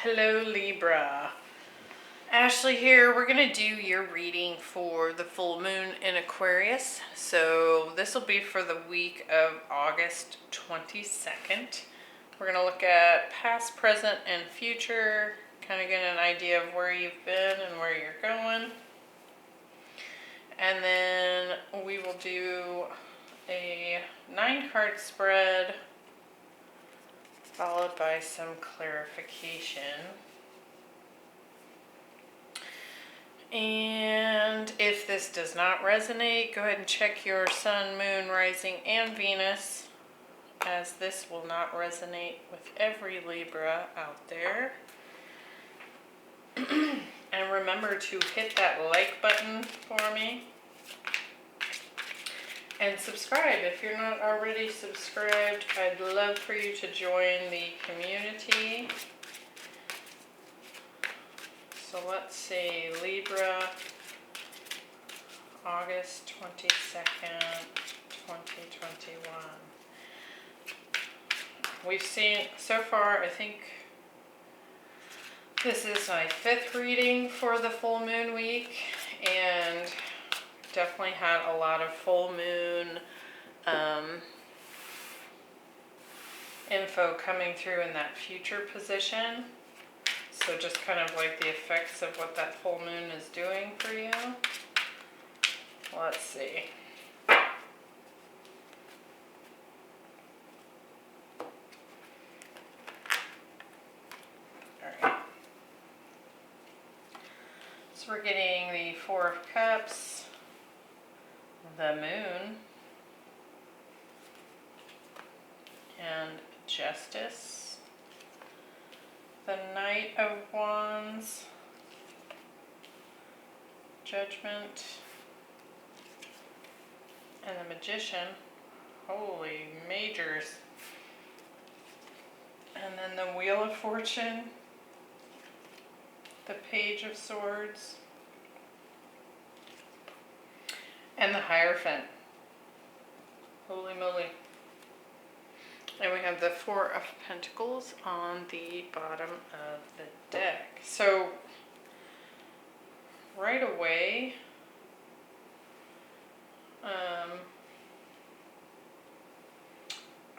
Hello Libra. Ashley here. We're going to do your reading for the full moon in Aquarius. So this will be for the week of August 22nd. We're going to look at past, present, and future. Kind of get an idea of where you've been and where you're going. And then we will do a 9-card spread followed by some clarification. And if this does not resonate, go ahead and check your sun, moon, rising, and Venus, as this will not resonate with every Libra out there. And remember to hit that like button for me. And subscribe if you're not already subscribed. I'd love for you to join the community. So let's see, Libra, August 22nd, 2021. We've seen, so far, I think this is my 5th reading for the full moon week, and definitely had a lot of full moon info coming through in that future position. So just kind of like the effects of what that full moon is doing for you. Let's see. Alright. So we're getting the 4 of Cups, the Moon, and Justice. The Knight of Wands, Judgment, and the Magician. Holy majors. And then the Wheel of Fortune, the Page of Swords, and the Hierophant. Holy moly. And we have the 4 of Pentacles on the bottom of the deck. So, right away,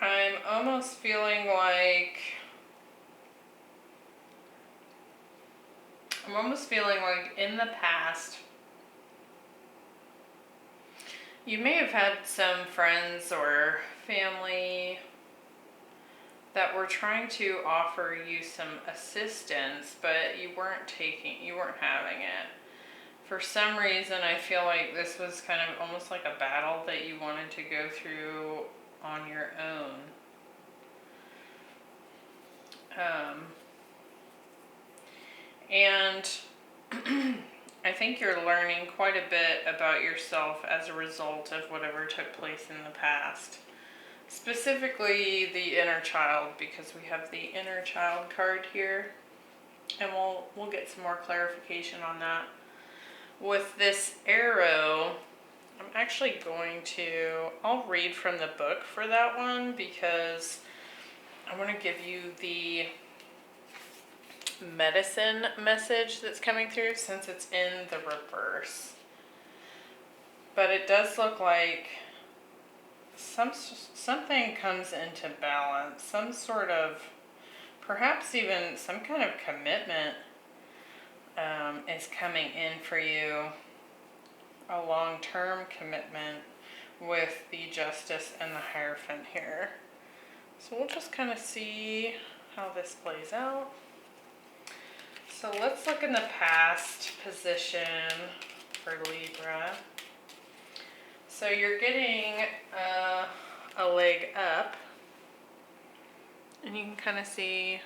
I'm almost feeling like in the past, you may have had some friends or family that were trying to offer you some assistance, but you weren't having it. For some reason, I feel like this was kind of almost like a battle that you wanted to go through on your own. And I think you're learning quite a bit about yourself as a result of whatever took place in the past. Specifically the inner child, because we have the inner child card here, and we'll get some more clarification on that. With this arrow, I'm actually I'll read from the book for that one, because I want to give you the medicine message that's coming through, since it's in the reverse. But it does look like something comes into balance, some sort of, perhaps even some kind of commitment is coming in for you, a long-term commitment with the Justice and the Hierophant here. So we'll just kind of see how this plays out. So let's look in the past position for Libra. So you're getting a leg up, and you can kind of see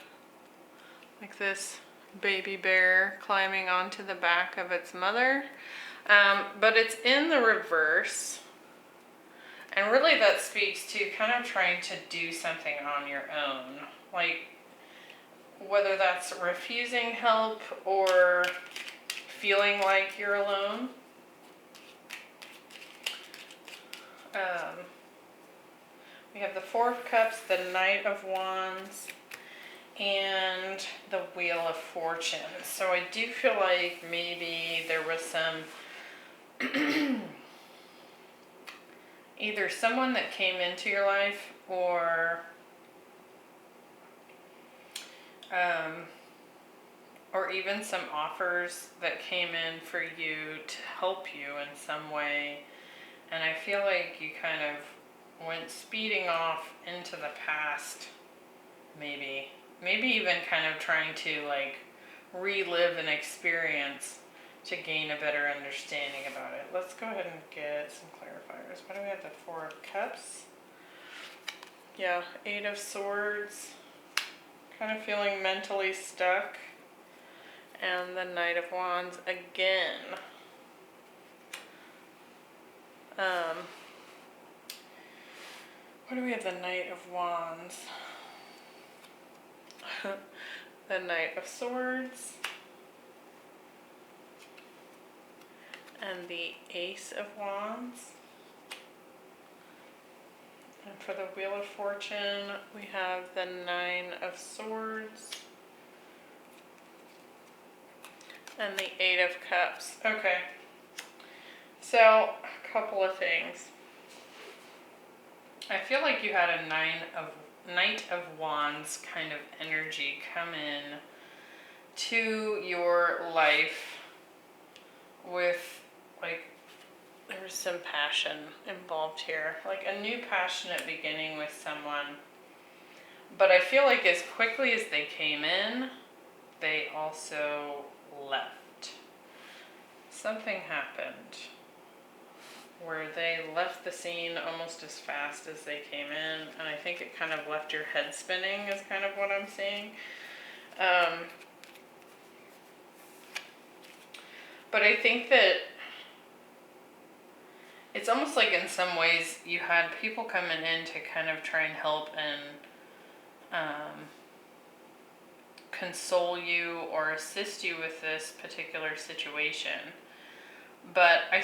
like this baby bear climbing onto the back of its mother, but it's in the reverse, and really that speaks to kind of trying to do something on your own, like whether that's refusing help or feeling like you're alone. We have the 4 of Cups, the Knight of Wands, and the Wheel of Fortune. So I do feel like maybe there was some either someone that came into your life or even some offers that came in for you to help you in some way. And I feel like you kind of went speeding off into the past, maybe even kind of trying to like relive an experience to gain a better understanding about it. Let's go ahead and get some clarifiers. What do we have? The Four of Cups. Yeah, Eight of Swords. Kind of feeling mentally stuck. And the Knight of Wands again. What do we have? The Knight of Wands. The Knight of Swords. And the Ace of Wands. And for the Wheel of Fortune, we have the Nine of Swords. And the Eight of Cups. Okay. So, a couple of things. I feel like you had a Knight of Wands kind of energy come in to your life with, like, there was some passion involved here. Like a new passionate beginning with someone. But I feel like as quickly as they came in, they also left. Something happened where they left the scene almost as fast as they came in, and I think it kind of left your head spinning is kind of what I'm seeing. But I think that it's almost like in some ways you had people coming in to kind of try and help and console you or assist you with this particular situation. But I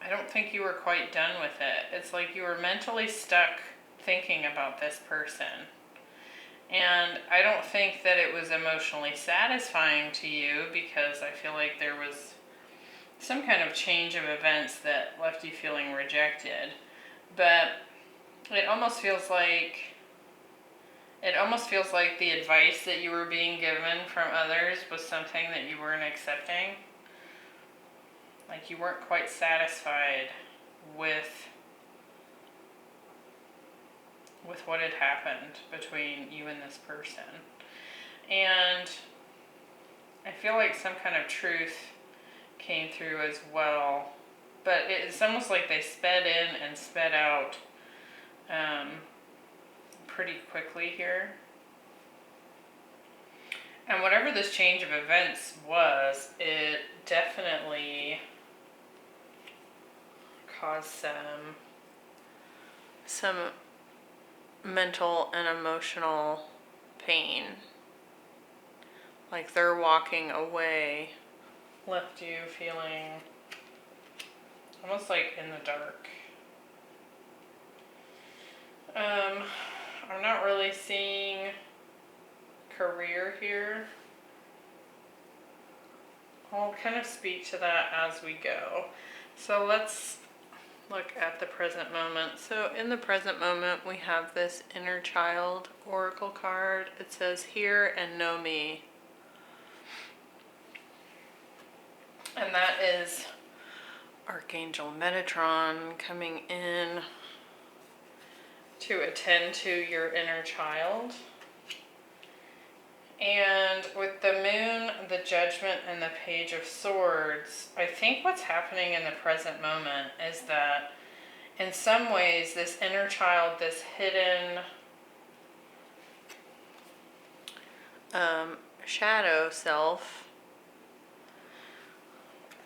don't think you were quite done with it. It's like you were mentally stuck thinking about this person. And I don't think that it was emotionally satisfying to you because I feel like there was some kind of change of events that left you feeling rejected. But it almost feels like the advice that you were being given from others was something that you weren't accepting. Like you weren't quite satisfied with what had happened between you and this person. And I feel like some kind of truth came through as well. But it's almost like they sped in and sped out pretty quickly here. And whatever this change of events was, it definitely caused some mental and emotional pain. Like their walking away left you feeling almost like in the dark. I'm not really seeing career here. I'll kind of speak to that as we go. So let's look at the present moment. So in the present moment, we have this inner child oracle card. It says, "Hear and know me." And that is Archangel Metatron coming in to attend to your inner child. And with the Moon, the Judgment, and the Page of Swords, I think what's happening in the present moment is that in some ways this inner child, this hidden shadow self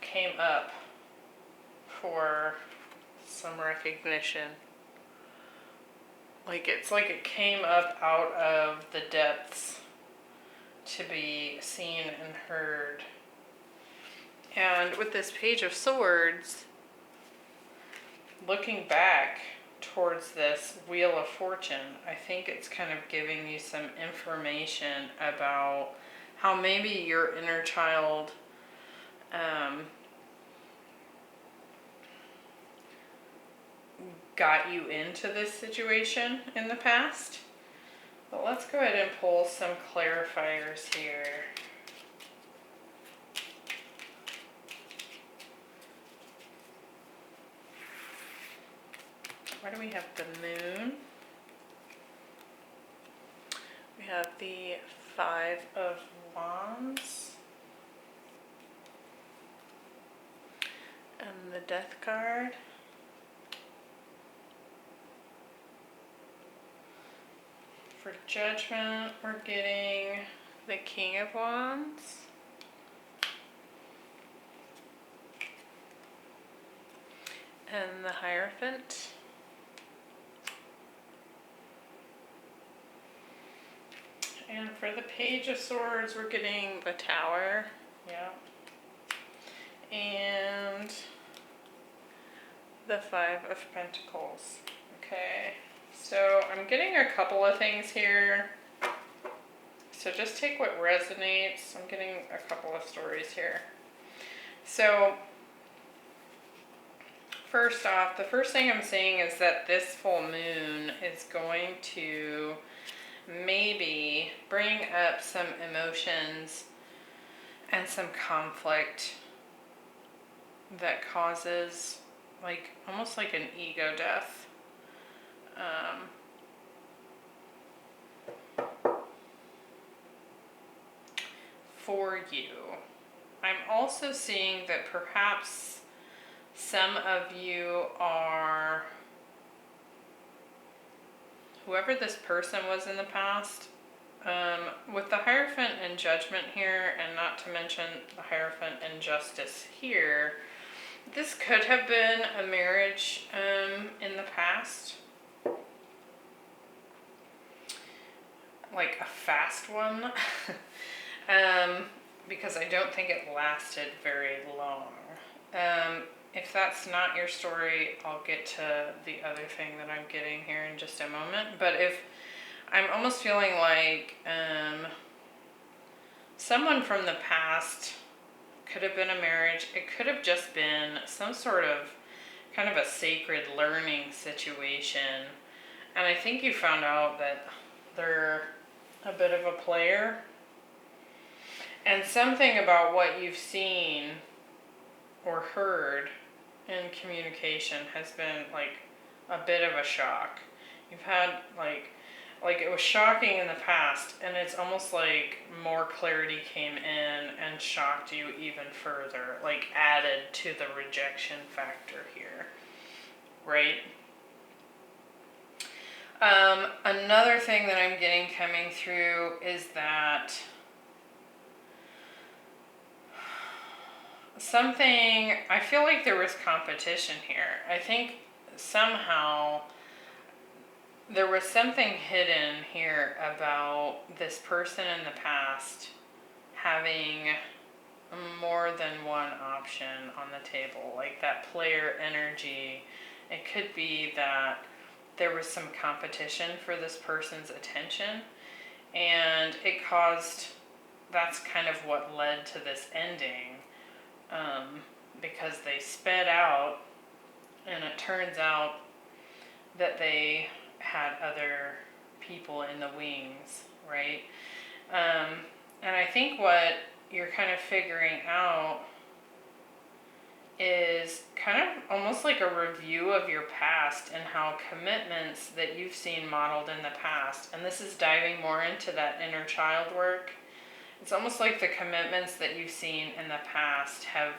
came up for some recognition. Like it's like it came up out of the depths to be seen and heard. And with this Page of Swords, looking back towards this Wheel of Fortune, I think it's kind of giving you some information about how maybe your inner child got you into this situation in the past. But let's go ahead and pull some clarifiers here. Why do we have the moon? We have the Five of Wands. And the Death card. For Judgment, we're getting the King of Wands. And the Hierophant. And for the Page of Swords, we're getting the Tower. Yeah. And the Five of Pentacles. Okay. So I'm getting a couple of things here. So just take what resonates. I'm getting a couple of stories here. So first off, the first thing I'm seeing is that this full moon is going to maybe bring up some emotions and some conflict that causes like almost like an ego death. For you. I'm also seeing that perhaps some of you are, whoever this person was in the past, with the Hierophant and Judgment here, and not to mention the Hierophant and Justice here, this could have been a marriage in the past. Like a fast one. Because I don't think it lasted very long. If that's not your story, I'll get to the other thing that I'm getting here in just a moment. But if I'm almost feeling like someone from the past could have been a marriage. It could have just been some sort of kind of a sacred learning situation. And I think you found out that they're a bit of a player. And something about what you've seen or heard in communication has been like a bit of a shock. You've had like it was shocking in the past, and it's almost like more clarity came in and shocked you even further, like added to the rejection factor here, right? Another thing that I'm getting coming through is that I feel like there was competition here. I think somehow there was something hidden here about this person in the past having more than one option on the table, like that player energy. It could be that there was some competition for this person's attention, and it caused, that's kind of what led to this ending, because they sped out, and it turns out that they had other people in the wings, right? And I think what you're kind of figuring out is kind of almost like a review of your past and how commitments that you've seen modeled in the past, and this is diving more into that inner child work. It's almost like the commitments that you've seen in the past have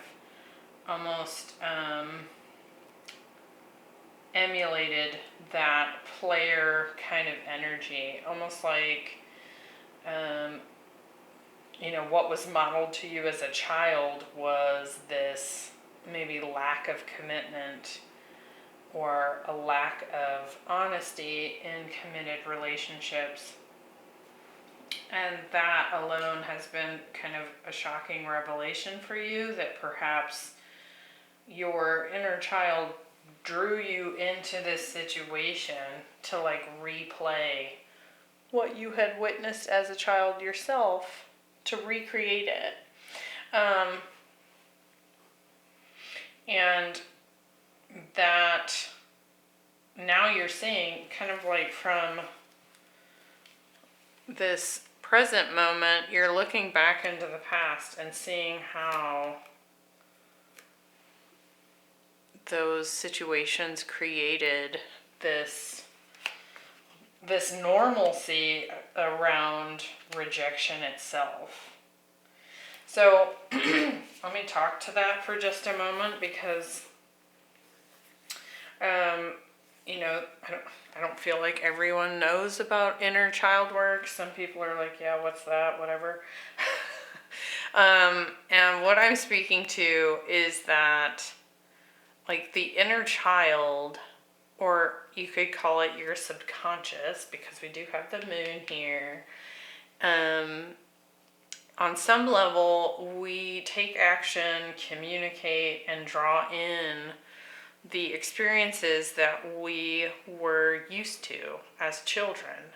almost emulated that player kind of energy, almost like what was modeled to you as a child was this maybe lack of commitment or a lack of honesty in committed relationships. And that alone has been kind of a shocking revelation for you, that perhaps your inner child drew you into this situation to like replay what you had witnessed as a child yourself, to recreate it. And that now you're seeing kind of like from this present moment, you're looking back into the past and seeing how those situations created this normalcy around rejection itself. So let me talk to that for just a moment, because you know, I don't feel like everyone knows about inner child work. Some people are like, yeah, what's that, whatever. And what I'm speaking to is that, like, the inner child, or you could call it your subconscious, because we do have the moon here. On some level, we take action, communicate, and draw in the experiences that we were used to as children.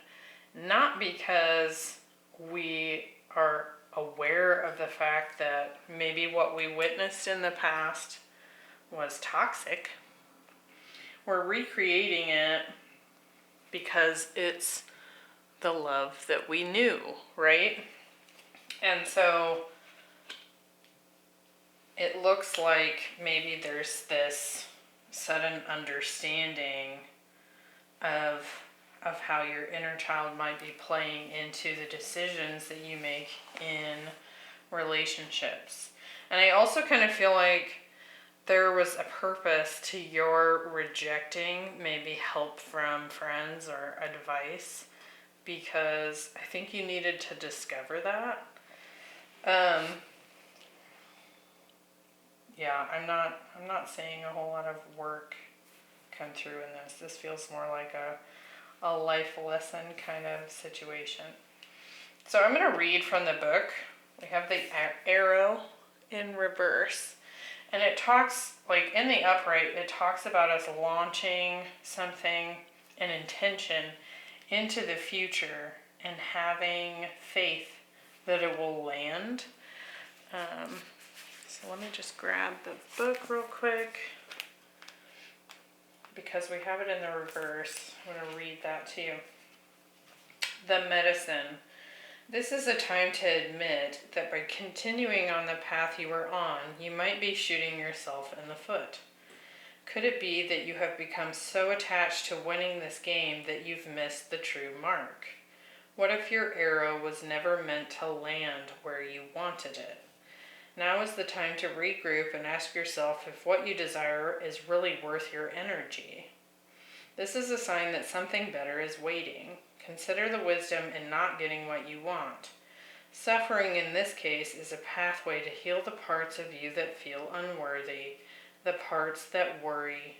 Not because we are aware of the fact that maybe what we witnessed in the past was toxic. We're recreating it because it's the love that we knew, right? And so it looks like maybe there's this sudden understanding of how your inner child might be playing into the decisions that you make in relationships. And I also kind of feel like there was a purpose to your rejecting maybe help from friends or advice, because I think you needed to discover that. Yeah, I'm not seeing a whole lot of work come through in this. This feels more like a life lesson kind of situation. So I'm going to read from the book. We have the arrow in reverse. And it talks, like in the upright, it talks about us launching something, an intention, into the future and having faith that it will land. So let me just grab the book real quick, because we have it in the reverse. I'm going to read that to you. The medicine. This is a time to admit that by continuing on the path you were on, you might be shooting yourself in the foot. Could it be that you have become so attached to winning this game that you've missed the true mark? What if your arrow was never meant to land where you wanted it? Now is the time to regroup and ask yourself if what you desire is really worth your energy. This is a sign that something better is waiting. Consider the wisdom in not getting what you want. Suffering in this case is a pathway to heal the parts of you that feel unworthy, the parts that worry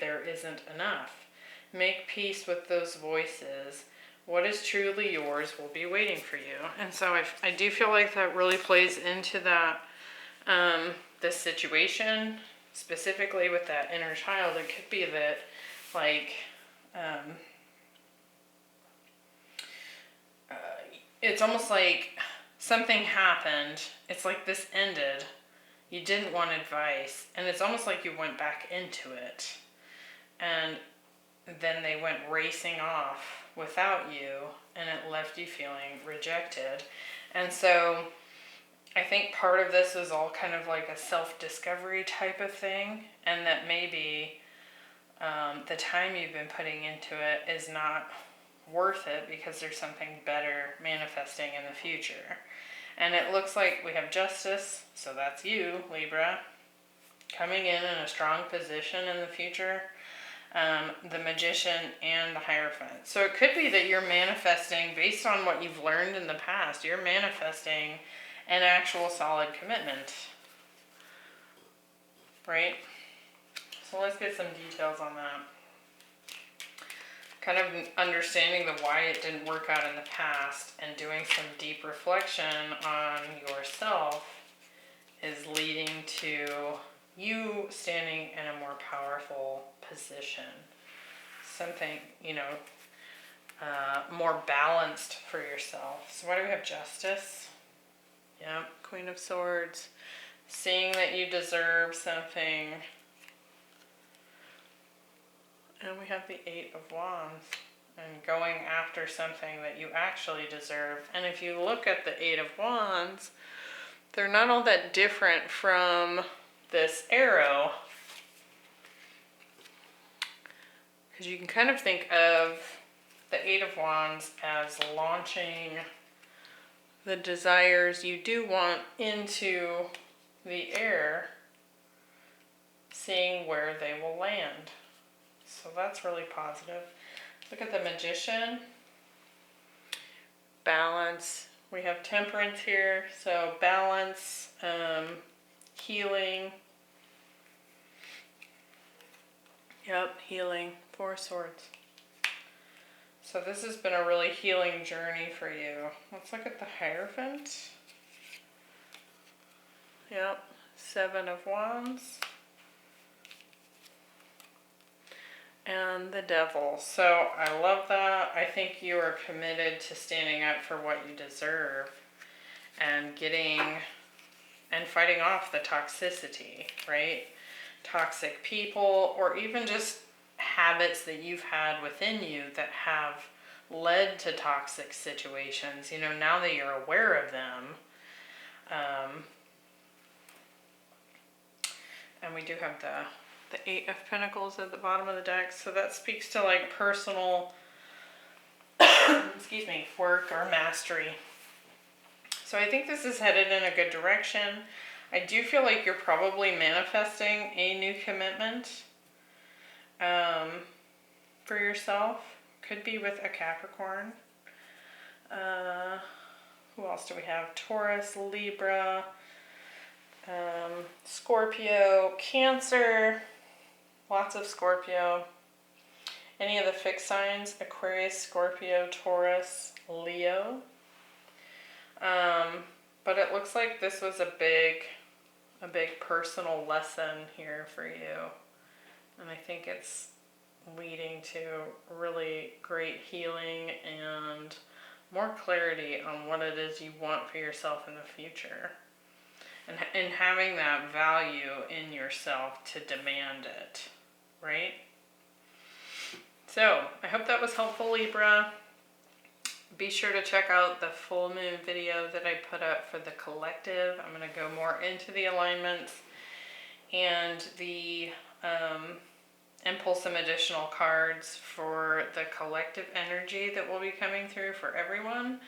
there isn't enough. Make peace with those voices. What is truly yours will be waiting for you. And so I do feel like that really plays into that, this situation, specifically with that inner child. It could be that, like, it's almost like something happened. It's like this ended. You didn't want advice. And it's almost like you went back into it. And then they went racing off without you, and it left you feeling rejected. And so I think part of this is all kind of like a self-discovery type of thing, and that maybe the time you've been putting into it is not worth it because there's something better manifesting in the future. And it looks like we have justice, so that's you, Libra, coming in a strong position in the future. The Magician and the Hierophant. So it could be that you're manifesting based on what you've learned in the past. You're manifesting an actual solid commitment, right? So let's get some details on that. Kind of understanding the why it didn't work out in the past and doing some deep reflection on yourself is leading to you standing in a more powerful position. Something, more balanced for yourself. So why do we have Justice? Yep, Queen of Swords. Seeing that you deserve something. And we have the Eight of Wands. And going after something that you actually deserve. And if you look at the Eight of Wands, they're not all that different from this arrow. Because you can kind of think of the Eight of Wands as launching the desires you do want into the air, seeing where they will land. So that's really positive. Look at the Magician. Balance. We have Temperance here. So balance, healing. Yep, healing. Four of Swords. So this has been a really healing journey for you. Let's look at the Hierophant. Yep, Seven of Wands. And the Devil. So I love that. I think you are committed to standing up for what you deserve and fighting off the toxicity, right? Toxic people, or even just habits that you've had within you that have led to toxic situations. Now that you're aware of them, and we do have the Eight of Pentacles at the bottom of the deck, so that speaks to like personal excuse me, work or mastery. So I think this is headed in a good direction. I do feel like you're probably manifesting a new commitment for yourself. Could be with a Capricorn. Who else do we have? Taurus, Libra, Scorpio, Cancer, lots of Scorpio. Any of the fixed signs, Aquarius, Scorpio, Taurus, Leo. But it looks like this was a big personal lesson here for you. And I think it's leading to really great healing and more clarity on what it is you want for yourself in the future. And having that value in yourself to demand it, right? So, I hope that was helpful, Libra. Be sure to check out the full moon video that I put up for the collective. I'm going to go more into the alignments and the and pull some additional cards for the collective energy that will be coming through for everyone.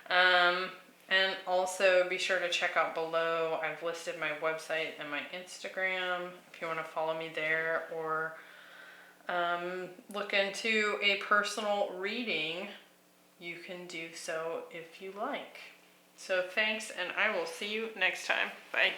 And also be sure to check out below. I've listed my website and my Instagram if you want to follow me there, or look into a personal reading. You can do so if you like. So thanks, and I will see you next time. Bye.